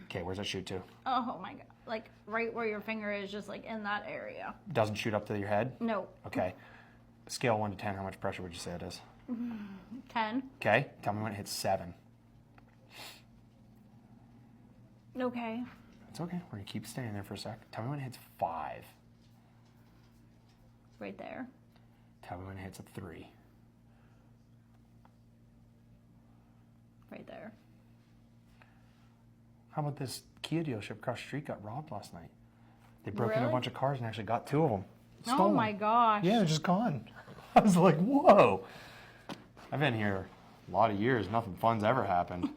Okay, where's that shoot to? Oh my God. Like right where your finger is, just like in that area. Doesn't shoot up to your head? No. Okay. Scale 1 to 10, how much pressure would you say it is? 10. Okay, tell me when it hits 7. Okay. It's okay, we're gonna keep standing there for a sec. Tell me when it hits 5. Right there. Tell me when it hits a 3. Right there. How about this Kia dealership across the street got robbed last night? They broke into a Really? bunch of cars and actually got 2 of them. Oh Stolen. my gosh. Yeah, they're just gone. I was like, whoa. I've been here a lot of years. Nothing fun's ever happened.